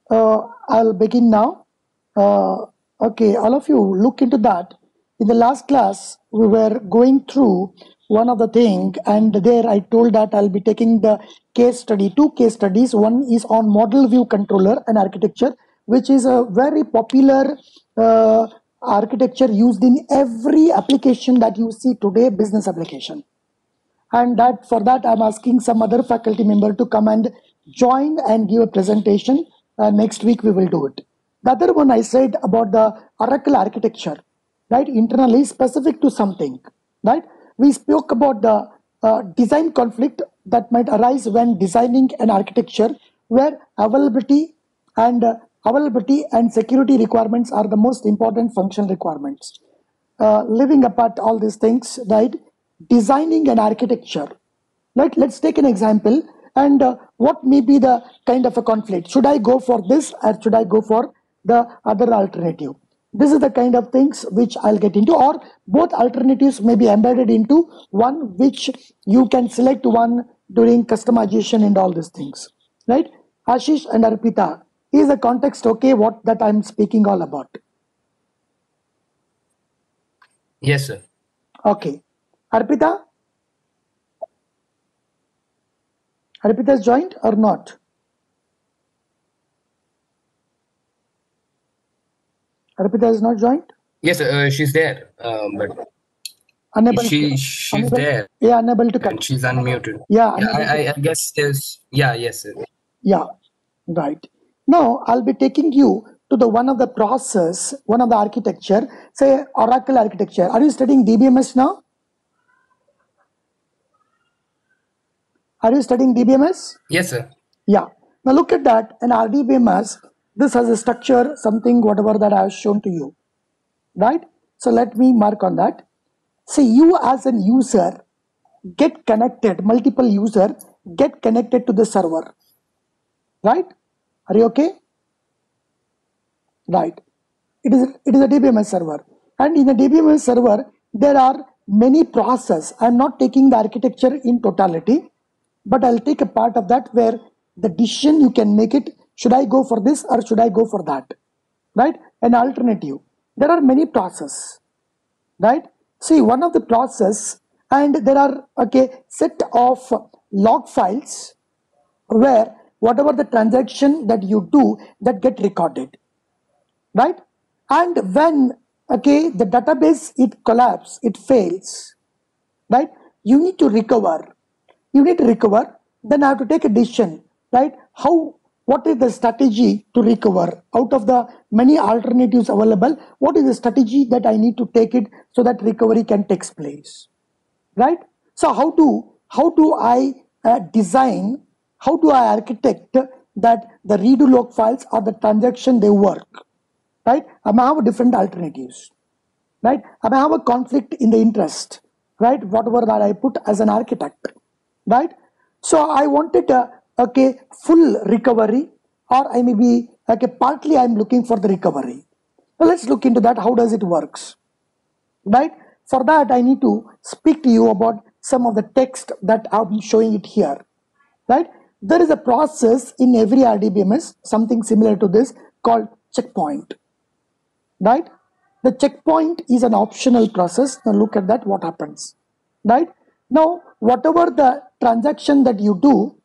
I'll begin now. Okay, all of you look into that. In the last class, we were going through one of the thing, and there I told that I'll be taking the case study, two case studies. One is on model view controller and architecture, which is a very popular architecture used in every application that you see today, business application. And that for that I'm asking some other faculty member to come and join and give a presentation. Next week we will do it. The other one I said about the Oracle architecture, right? Internally specific to something, right? We spoke about the design conflict that might arise when designing an architecture where availability and security requirements are the most important functional requirements. Leaving apart all these things, right? Designing an architecture. Let's take an example, and what may be the kind of a conflict? Should I go for this or should I go for the other alternative? This is the kind of things which I'll get into, or both alternatives may be embedded into one, which you can select one during customization and all these things, right? Ashish and Arpita, is the context okay what that I'm speaking all about? Yes, sir. Okay. Arpita? Arpita is joined or not? Arpita is not joined? Yes, she's there, but Unable she's unable, there yeah, unable to and connect. she's unmuted. Yeah, Yeah, unable to, I guess there's yes, sir. yeah, right. Now I'll be taking you to the one of the process, one of the architecture, say Oracle architecture. Are you studying DBMS now? Are you studying DBMS? Yes, sir. Yeah. Now look at that. An RDBMS, this has a structure, something, whatever that I have shown to you, right? So let me mark on that. See, you as an user get connected, multiple user get connected to the server, right? Are you okay? Right. It is a DBMS server, and in a DBMS server there are many processes. I'm not taking the architecture in totality, but I'll take a part of that where the decision you can make it. Should I go for this or should I go for that? Right? An alternative. There are many processes, right? See, one of the process, and there are set of log files where whatever the transaction that you do that get recorded, right? And when the database it collapse, it fails, right? You need to recover. Then I have to take a decision, right? What is the strategy to recover out of the many alternatives available? What is the strategy that I need to take it so that recovery can take place, right? So how do I design, how do I architect that the redo log files or the transaction they work, right? I may have different alternatives, right? I may have a conflict in the interest, right? Whatever that I put as an architect, right? So I wanted a full recovery, or I may be partly I'm looking for the recovery. Now let's look into that. How does it works, right? For that I need to speak to you about some of the text that I'm showing it here, right? There is a process in every RDBMS, something similar to this, called checkpoint, right? The checkpoint is an optional process. Now look at that, what happens, right? Now whatever the transaction that you do,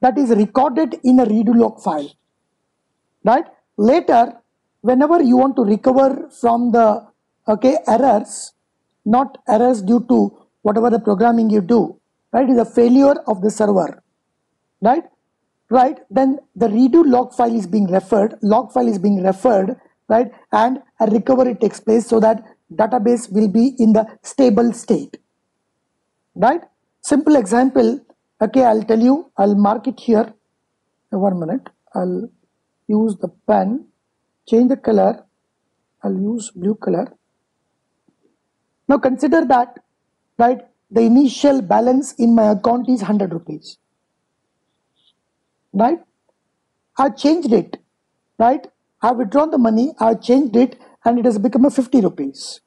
that is recorded in a redo log file, right? Later, whenever you want to recover from the errors, not errors due to whatever the programming you do, right, is a failure of the server, right? Then the redo log file is being referred, right? And a recovery takes place so that database will be in the stable state, right? Simple example, I'll tell you, I'll mark it here. 1 minute, I'll use the pen, change the color, I'll use blue color. Now consider that, right, the initial balance in my account is 100 rupees, right? I changed it, right? I have withdrawn the money, I changed it, and it has become a 50 rupees.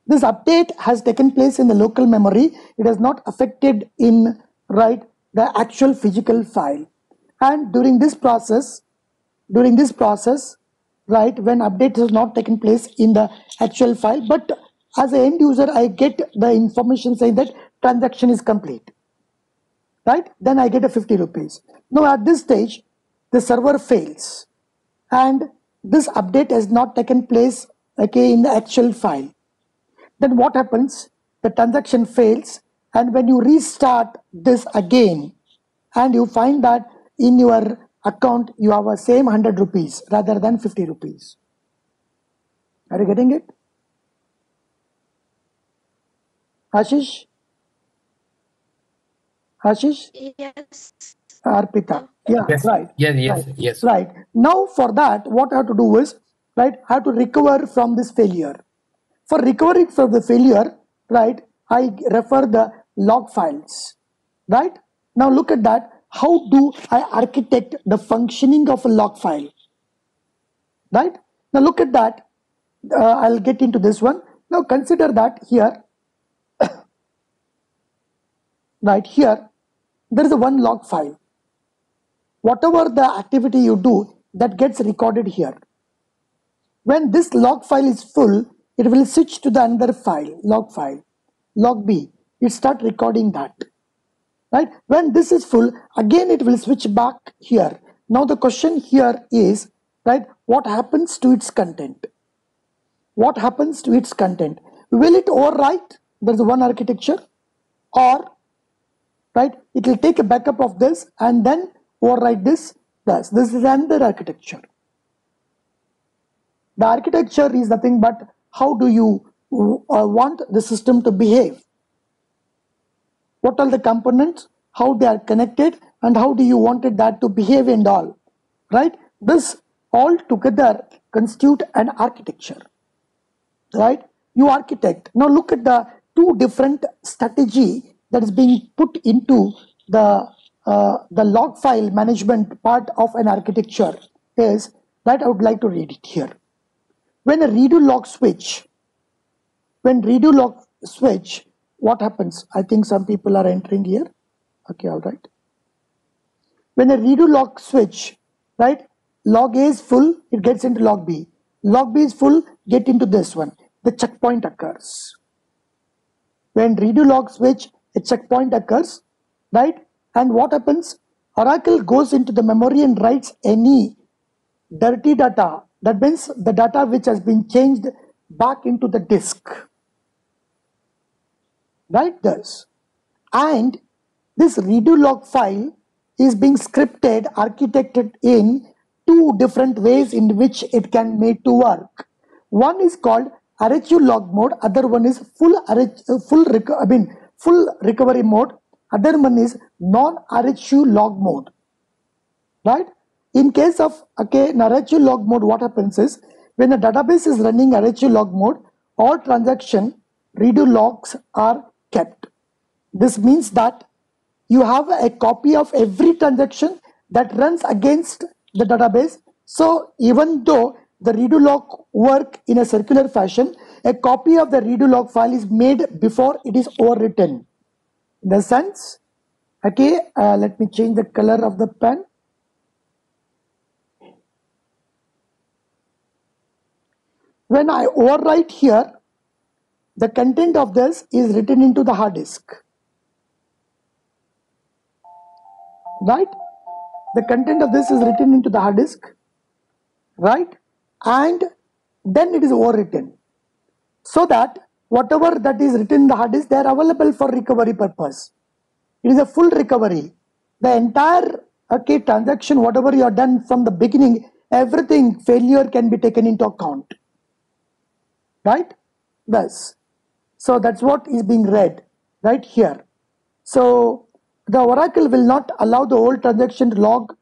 This update has taken place in the local memory. It has not affected in, right, the actual physical file. And during this process, during this process, right, when update has not taken place in the actual file, but as an end user, I get the information saying that transaction is complete, right? Then I get a 50 rupees. Now at this stage, the server fails and this update has not taken place, okay, in the actual file. Then what happens? The transaction fails, and when you restart this again and you find that in your account you have a same 100 rupees rather than 50 rupees. Are you getting it? Ashish? Ashish? Yes. Arpita. Yeah, Yes. right. Yes. Yes. Right. Yes. Right. Now for that, what I have to do is, right, I have to recover from this failure. For recovering from the failure, right, I refer the log files, right? Now look at that. How do I architect the functioning of a log file, right? Now look at that. I'll get into this one. Now consider that here, right here, there is a one log file. Whatever the activity you do, that gets recorded here. When this log file is full, it will switch to the another file, log B. It start recording that, right? When this is full, again it will switch back here. Now the question here is, right, what happens to its content? What happens to its content? Will it overwrite? There's one architecture, or right, it will take a backup of this and then overwrite this. Thus, this is another architecture. The architecture is nothing but how do you want the system to behave? What are the components, how they are connected, and how do you want that to behave and all, right? This all together constitute an architecture, right? You architect. Now look at the two different strategy that is being put into the log file management part of an architecture is that I would like to read it here. When a redo log switch, what happens? I think some people are entering here. Okay, all right. When a redo log switch, right, log A is full, it gets into log B. Log B is full, get into this one. The checkpoint occurs. When redo log switch, a checkpoint occurs, right? And what happens? Oracle goes into the memory and writes any dirty data. That means the data which has been changed back into the disk, right? This. And this redo log file is being scripted, architected in two different ways in which it can made to work. One is called RHU log mode, other one is full recovery mode, other one is non-RHU log mode, right? In case of RHU log mode, what happens is when a database is running RHU log mode, all transaction redo logs are kept. This means that you have a copy of every transaction that runs against the database. So even though the redo log work in a circular fashion, a copy of the redo log file is made before it is overwritten. In the sense, let me change the color of the pen. When I overwrite here, the content of this is written into the hard disk, right? The content of this is written into the hard disk, right? And then it is overwritten, so that whatever that is written in the hard disk, they are available for recovery purpose. It is a full recovery. The entire transaction, whatever you have done from the beginning, everything failure can be taken into account, right? Thus, so that's what is being read right here. So the Oracle will not allow the old transaction log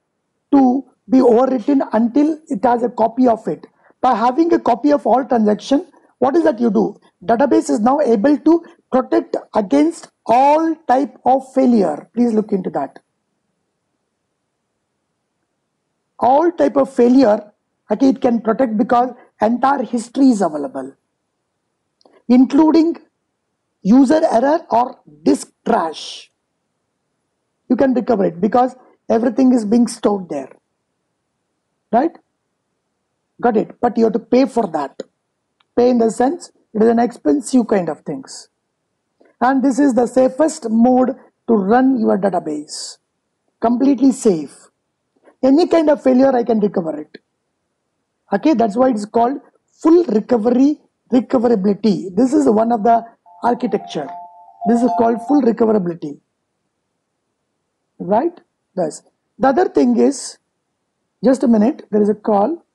to be overwritten until it has a copy of it. By having a copy of all transaction, what is that you do? Database is now able to protect against all type of failure. Please look into that. All type of failure, it can protect because entire history is available, including user error or disk crash. You can recover it because everything is being stored there. right? Got it? But you have to pay for that. Pay in the sense it is an expensive kind of things. And this is the safest mode to run your database. Completely safe. Any kind of failure, I can recover it. Okay, that's why it's called full recoverability. This is one of the architecture. This is called full recoverability. Right? Thus, the other thing is, just a minute, there is a call.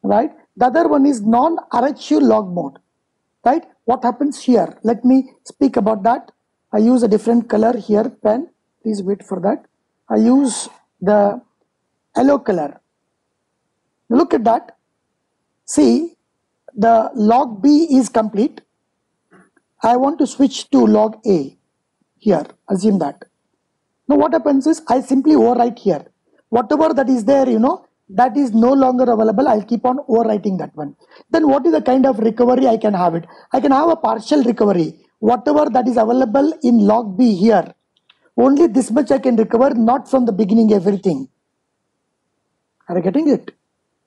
Right? The other one is non-RHU log mode. Right? What happens here? Let me speak about that. I use a different color here, pen. Please wait for that. I use the yellow color. Look at that. See, the log B is complete. I want to switch to log A here. Assume that. Now what happens is I simply overwrite here. Whatever that is there, that is no longer available. I'll keep on overwriting that one. Then what is the kind of recovery I can have it? I can have a partial recovery. Whatever that is available in log B here, only this much I can recover, not from the beginning everything. Are you getting it?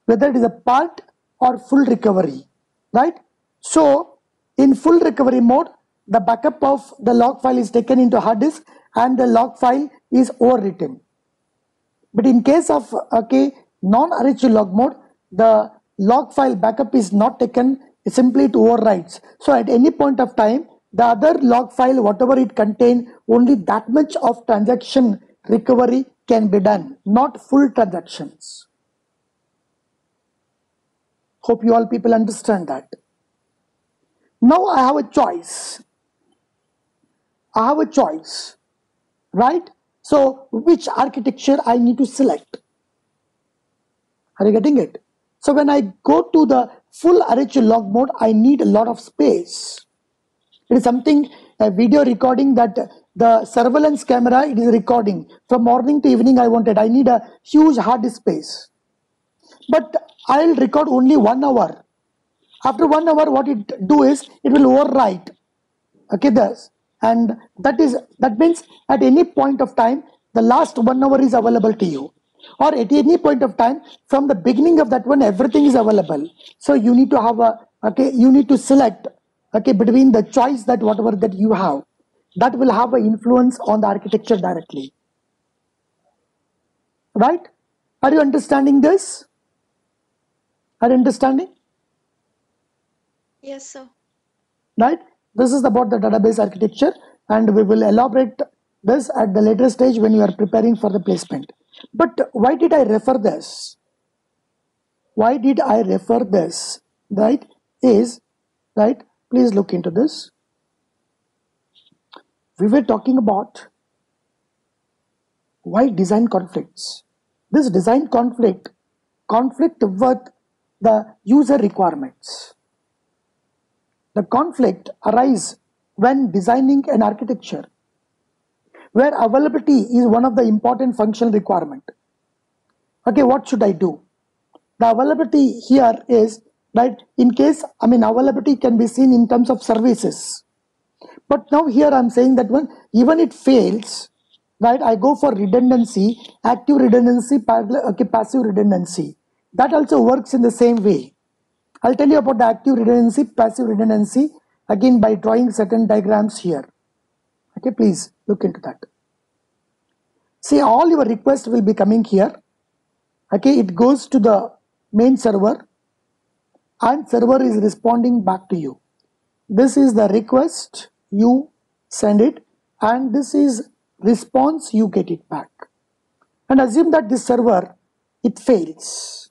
Whether it is a part or full recovery, right? So in full recovery mode, the backup of the log file is taken into hard disk and the log file is overwritten. But in case of non-RHU log mode, the log file backup is not taken, simply it overwrites. So at any point of time, the other log file, whatever it contains, only that much of transaction recovery can be done, not full transactions. Hope you all people understand that. Now I have a choice. Right? So which architecture I need to select? Are you getting it? So when I go to the full RHU log mode, I need a lot of space. It is something, a video recording that the surveillance camera, it is recording. From morning to evening I need a huge hard disk space. But I'll record only 1 hour. After 1 hour, what it do is, it will overwrite. Okay, thus. And that means at any point of time, the last 1 hour is available to you. Or at any point of time, from the beginning of that one, everything is available. So you need to have you need to select, between the choice that whatever that you have. That will have an influence on the architecture directly. Right? Are you understanding this? Are you understanding? Yes, sir. Right? This is about the database architecture, and we will elaborate this at the later stage when you are preparing for the placement. But why did I refer this? Why did I refer this? Right? Please look into this. We were talking about why design conflicts. This design conflict with the user requirements. The conflict arises when designing an architecture where availability is one of the important functional requirement. Okay, what should I do? The availability here is, in case, availability can be seen in terms of services. But now here I'm saying that even it fails, I go for redundancy, active redundancy, passive redundancy. That also works in the same way. I'll tell you about the active redundancy, passive redundancy, again by drawing certain diagrams here. Okay, please look into that. See, all your requests will be coming here. Okay, it goes to the main server and server is responding back to you. This is the request, you send it, and this is response, you get it back. And assume that this server, it fails.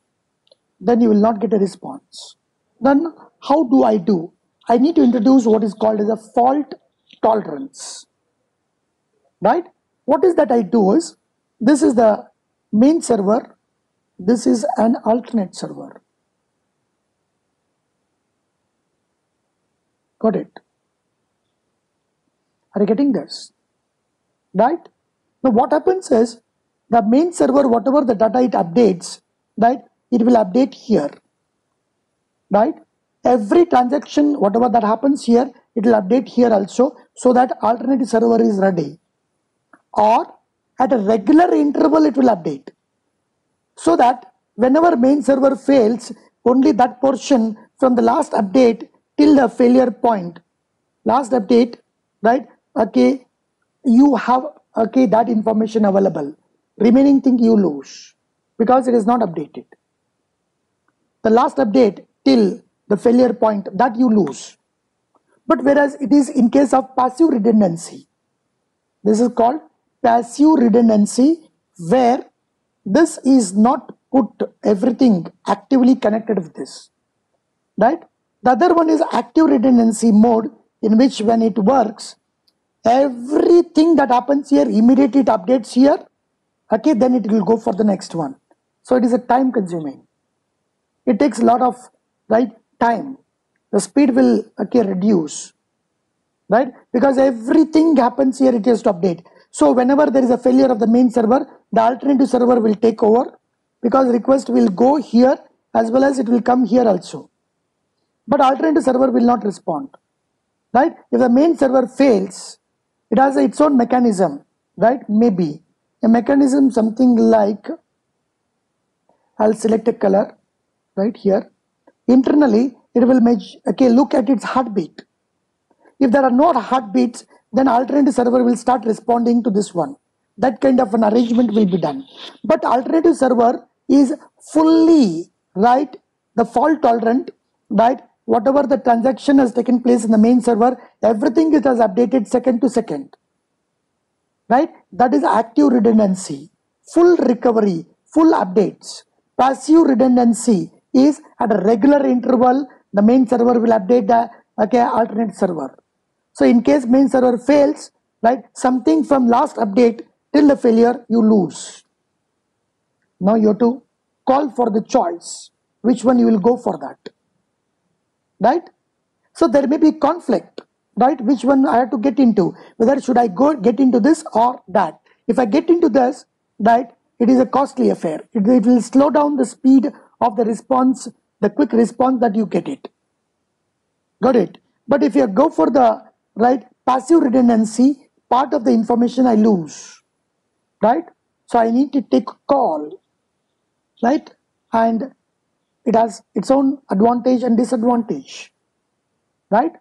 Then you will not get a response. Then how do? I need to introduce what is called as a fault tolerance. Right? What is that I do is, this is the main server, this is an alternate server. Got it? Are you getting this? Right? Now what happens is, the main server, whatever the data it updates, it will update here. Right? Every transaction, whatever that happens here, it will update here also, so that alternative server is ready. Or at a regular interval it will update, so that whenever main server fails, only that portion from the last update till the failure point, last update, right? Okay, you have that information available. Remaining thing you lose because it is not updated. The last update till the failure point, that you lose. But whereas it is in case of passive redundancy, this is called passive redundancy, where this is not put everything actively connected with this, right? The other one is active redundancy mode, in which when it works, everything that happens here immediately it updates here, okay, then it will go for the next one. So it is a time consuming. It takes a lot of time. The speed will reduce, right? Because everything happens here, it has to update. So whenever there is a failure of the main server, the alternative server will take over, because request will go here as well as it will come here also. But alternative server will not respond, right? If the main server fails, it has its own mechanism, right? Maybe a mechanism something like, I'll select a color right here. Internally, it will look at its heartbeat. If there are no heartbeats, then alternative server will start responding to this one. That kind of an arrangement will be done. But alternative server is fully, right, the fault tolerant, right? Whatever the transaction has taken place in the main server, everything it has updated second to second, right? That is active redundancy. Full recovery, full updates. Passive redundancy is at a regular interval, the main server will update the alternate server. So in case main server fails, right, something from last update till the failure, you lose. Now you have to call for the choice, which one you will go for that, right? So there may be conflict, right? Which one I have to get into, whether should I get into this or that. If I get into this, right, it is a costly affair. It will slow down the speed of the response, the quick response that you get it. Got it? But if you go for the passive redundancy, part of the information I lose, right? So I need to take a call, right? And it has its own advantage and disadvantage, right?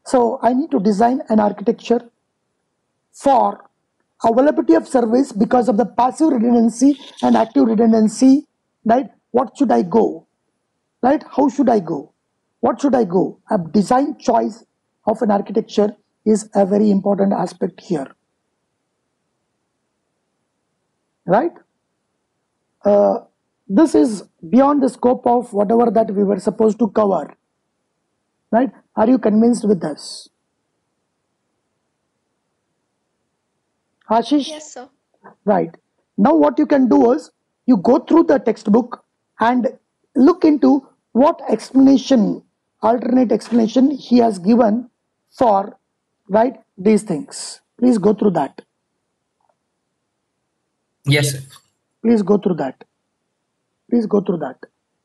So I need to design an architecture for availability of service because of the passive redundancy and active redundancy, right? What should I go, right? How should I go? What should I go? A design choice of an architecture is a very important aspect here, right? This is beyond the scope of whatever that we were supposed to cover, right? Are you convinced with this? Ashish? Yes, sir. Right. Now what you can do is, you go through the textbook and look into what explanation, alternate explanation he has given for, right, these things. Please go through that. Yes, sir. Please go through that. Please go through that,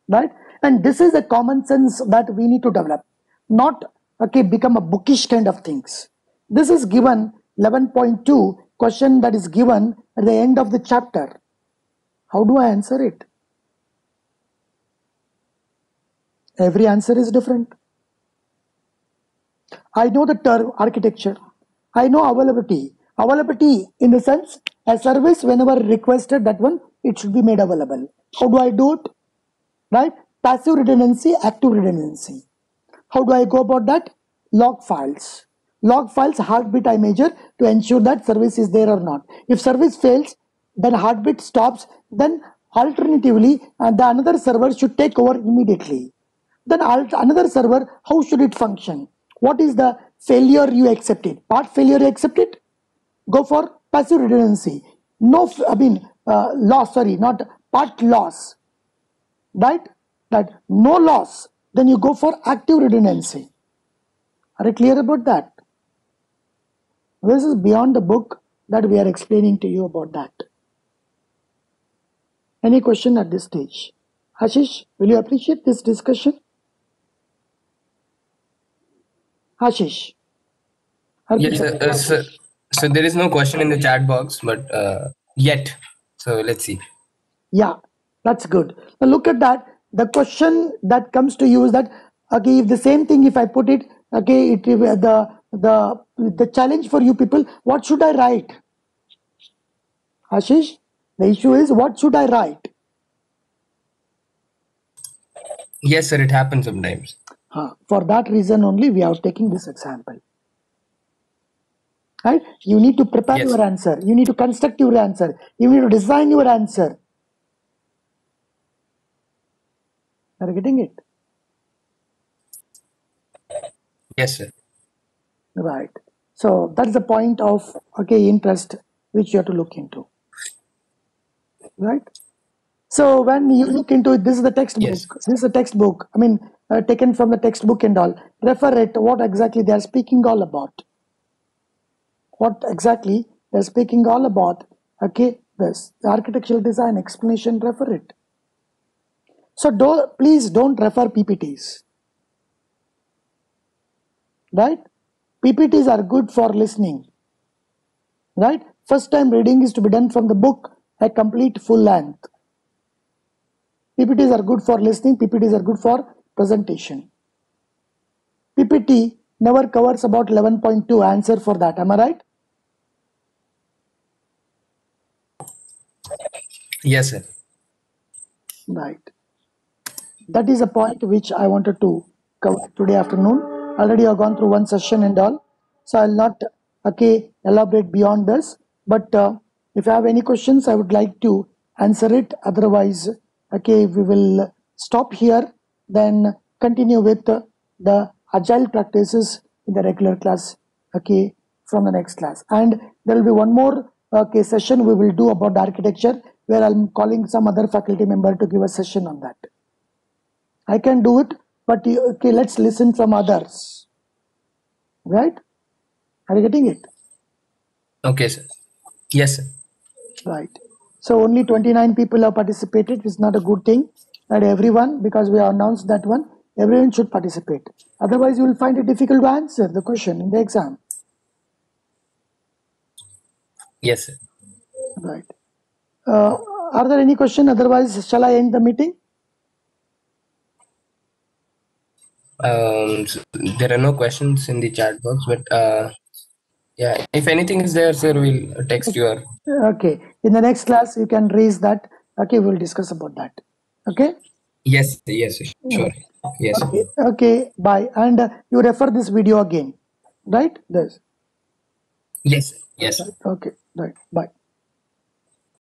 right? And this is a common sense that we need to develop, not become a bookish kind of things. This is given 11.2 question that is given at the end of the chapter. How do I answer it? Every answer is different. I know the term architecture. I know availability. Availability in the sense, a service whenever requested, that one, it should be made available. How do I do it? Right? Passive redundancy, active redundancy. How do I go about that? Log files. Log files, heartbeat I measure to ensure that service is there or not. If service fails, then heartbeat stops. Then alternatively, the another server should take over immediately. Then another server, how should it function? What is the failure you accepted? Part failure you accepted? Go for passive redundancy. No, loss, sorry, not part loss, right? That no loss, then you go for active redundancy. Are you clear about that? This is beyond the book that we are explaining to you about that. Any question at this stage? Ashish, will you appreciate this discussion? Ashish. Yes, sir. So there is no question in the chat box, but Yet. So let's see. Yeah, that's good. Now look at that. The question that comes to you is that, okay, if the same thing, if I put it, okay, the challenge for you people, what should I write? Ashish, the issue is, what should I write? Yes, sir. It happens sometimes. For that reason only, we are taking this example. Right? You need to prepare Yes. your answer. You need to construct your answer. You need to design your answer. Are you getting it? Yes, sir. Right. So that's the point of, okay, interest which you have to look into. Right. So when you look into it, this is the textbook. Yes. This is a textbook. I mean, taken from the textbook and all. Refer it. What exactly they are speaking all about? What exactly they're speaking all about? Okay, this the architectural design explanation. Refer it. So please don't refer PPTs. Right? PPTs are good for listening. Right? First time reading is to be done from the book, a complete full length. PPTs are good for listening. PPTs are good for presentation. PPT never covers about 11.2. Answer for that. Am I right? Yes, sir. Right. That is a point which I wanted to cover today afternoon. Already I've gone through one session and all. So I'll not elaborate beyond this. But if you have any questions, I would like to answer it. Otherwise, we will stop here. Then continue with the agile practices in the regular class. From the next class. And there will be one more session we will do about the architecture, where I'm calling some other faculty member to give a session on that. I can do it, but let's listen from others. Right? Are you getting it? Okay, sir. Yes, sir. Right. So only 29 people have participated. It's not a good thing that everyone, because we have announced that one, everyone should participate. Otherwise, you will find it difficult to answer the question in the exam. Yes, sir. Right. Are there any questions? Otherwise, shall I end the meeting? So there are no questions in the chat box, but yeah, if anything is there, sir, we'll text you. Okay. In the next class, you can raise that. Okay, we'll discuss about that. Okay. Yes, yes, sure. Yes. Okay. Okay. Bye. And you refer this video again, right? This. Yes. Yes. Okay. Right. Bye.